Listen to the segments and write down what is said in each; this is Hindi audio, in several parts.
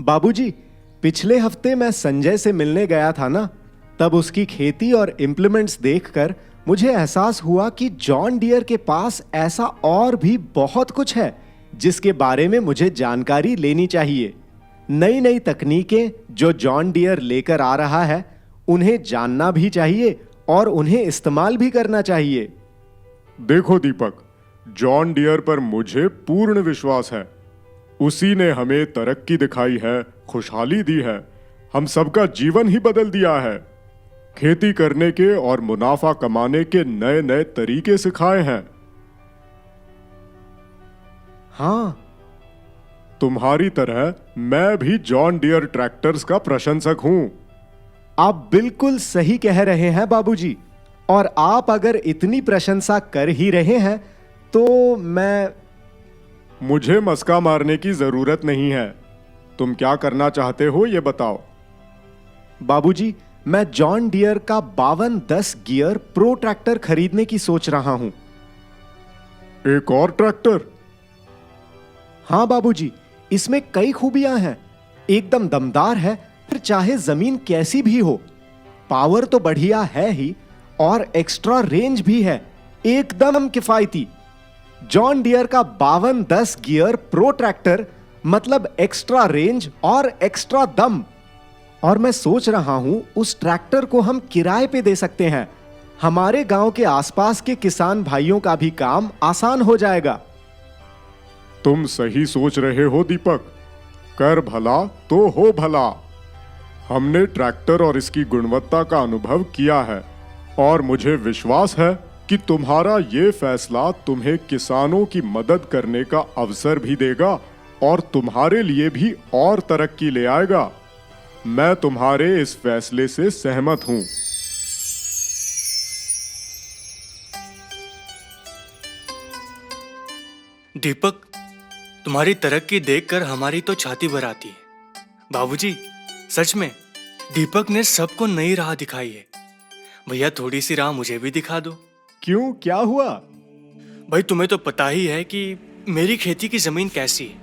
बाबूजी, पिछले हफ्ते मैं संजय से मिलने गया था ना, तब उसकी खेती और इम्प्लीमेंट्स देखकर मुझे एहसास हुआ कि जॉन डियर के पास ऐसा और भी बहुत कुछ है जिसके बारे में मुझे जानकारी लेनी चाहिए। नई नई तकनीकें जो जॉन डियर लेकर आ रहा है, उन्हें जानना भी चाहिए और उन्हें इस्तेमाल भी करना चाहिए। देखो दीपक, जॉन डियर पर मुझे पूर्ण विश्वास है। उसी ने हमें तरक्की दिखाई है, खुशहाली दी है, हम सबका जीवन ही बदल दिया है। खेती करने के और मुनाफा कमाने के नए नए तरीके सिखाए हैं। हाँ, तुम्हारी तरह मैं भी जॉन डियर ट्रैक्टर्स का प्रशंसक हूं। आप बिल्कुल सही कह रहे हैं बाबूजी, और आप अगर इतनी प्रशंसा कर ही रहे हैं तो मुझे मस्का मारने की जरूरत नहीं है। तुम क्या करना चाहते हो ये बताओ। बाबूजी, मैं जॉन डियर का 5210 गियर प्रो ट्रैक्टर खरीदने की सोच रहा हूं। एक और ट्रैक्टर? हाँ बाबूजी, इसमें कई खूबियां हैं। एकदम दमदार है, फिर चाहे जमीन कैसी भी हो। पावर तो बढ़िया है ही, और एक्स्ट्रा रेंज भी है, एकदम किफायती। जॉन डियर का 5210 गियर प्रो ट्रैक्टर मतलब एक्स्ट्रा रेंज और एक्स्ट्रा दम। और मैं सोच रहा हूं उस ट्रैक्टर को हम किराए पे दे सकते हैं। हमारे गांव के आसपास के किसान भाइयों का भी काम आसान हो जाएगा। तुम सही सोच रहे हो दीपक। कर भला तो हो भला। हमने ट्रैक्टर और इसकी गुणवत्ता का अनुभव किया है, और मुझे विश्वास है कि तुम्हारा ये फैसला तुम्हें किसानों की मदद करने का अवसर भी देगा और तुम्हारे लिए भी और तरक्की ले आएगा। मैं तुम्हारे इस फैसले से सहमत हूं। दीपक, तुम्हारी तरक्की देखकर हमारी तो छाती भर आती है। बाबूजी, सच में दीपक ने सबको नई राह दिखाई है। भैया, थोड़ी सी राह मुझे भी दिखा दो। क्यों, क्या हुआ? भाई, तुम्हें तो पता ही है कि मेरी खेती की जमीन कैसी है।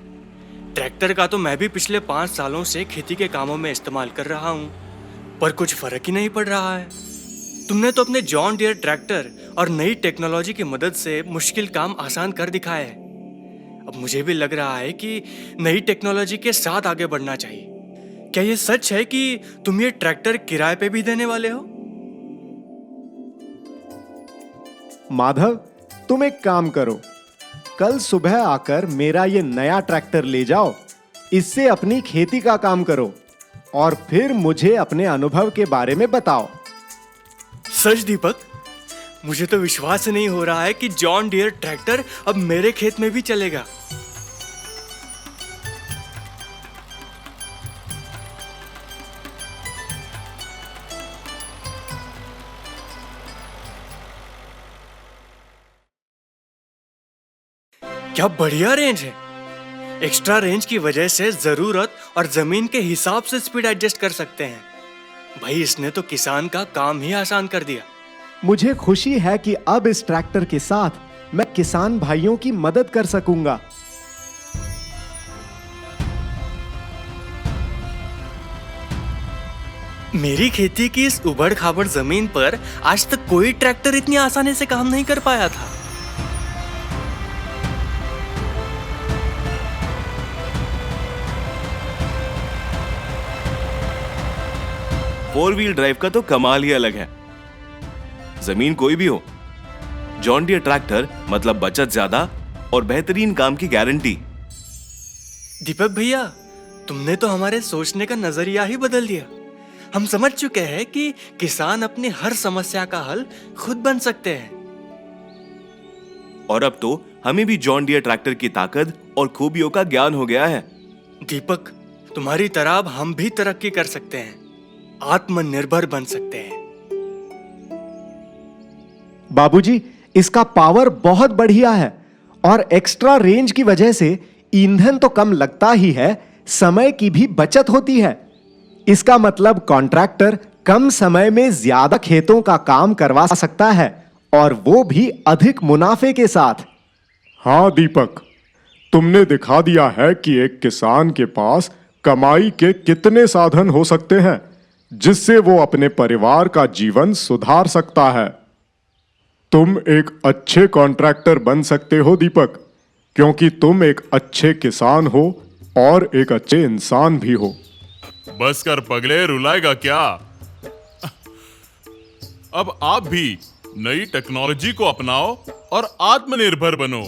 ट्रैक्टर का तो मैं भी पिछले 5 सालों से खेती के कामों में इस्तेमाल कर रहा हूँ, पर कुछ फर्क ही नहीं पड़ रहा है। तुमने तो अपने जॉन डियर ट्रैक्टर और नई टेक्नोलॉजी की मदद से मुश्किल काम आसान कर दिखाया है। अब मुझे भी लग रहा है कि नई टेक्नोलॉजी के साथ आगे बढ़ना चाहिए। क्या ये सच है कि तुम ये ट्रैक्टर किराए पे भी देने वाले हो? माधव, तुम एक काम करो, कल सुबह आकर मेरा ये नया ट्रैक्टर ले जाओ। इससे अपनी खेती का काम करो और फिर मुझे अपने अनुभव के बारे में बताओ। सच दीपक, मुझे तो विश्वास ही नहीं हो रहा है कि जॉन डियर ट्रैक्टर अब मेरे खेत में भी चलेगा। क्या बढ़िया रेंज है। एक्स्ट्रा रेंज की वजह से जरूरत और जमीन के हिसाब से स्पीड एडजस्ट कर सकते हैं। भाई, इसने तो किसान का काम ही आसान कर दिया। मुझे खुशी है कि अब इस ट्रैक्टर के साथ मैं किसान भाइयों की मदद कर सकूंगा। मेरी खेती की इस उबड़ खाबड़ जमीन पर आज तक कोई ट्रैक्टर इतनी आसानी से काम नहीं कर पाया था। फोर व्हील ड्राइव का तो कमाल ही अलग है। जमीन कोई भी हो, जॉन डियर ट्रैक्टर मतलब बचत ज्यादा और बेहतरीन काम की गारंटी। दीपक भैया, तुमने तो हमारे सोचने का नजरिया ही बदल दिया। हम समझ चुके हैं कि किसान अपनी हर समस्या का हल खुद बन सकते हैं। और अब तो हमें भी जॉन डियर ट्रैक्टर की ताकत और खूबियों का ज्ञान हो गया है। दीपक, तुम्हारी तरह अब हम भी तरक्की कर सकते हैं, आत्मनिर्भर बन सकते हैं। बाबूजी, इसका पावर बहुत बढ़िया है और एक्स्ट्रा रेंज की वजह से ईंधन तो कम लगता ही है, समय की भी बचत होती है। इसका मतलब कॉन्ट्रैक्टर कम समय में ज्यादा खेतों का काम करवा सकता है, और वो भी अधिक मुनाफे के साथ। हाँ दीपक, तुमने दिखा दिया है कि एक किसान के पास कमाई के कितने साधन हो सकते हैं जिससे वो अपने परिवार का जीवन सुधार सकता है। तुम एक अच्छे कॉन्ट्रैक्टर बन सकते हो दीपक, क्योंकि तुम एक अच्छे किसान हो और एक अच्छे इंसान भी हो। बस कर पगले, रुलाएगा क्या? अब आप भी नई टेक्नोलॉजी को अपनाओ और आत्मनिर्भर बनो।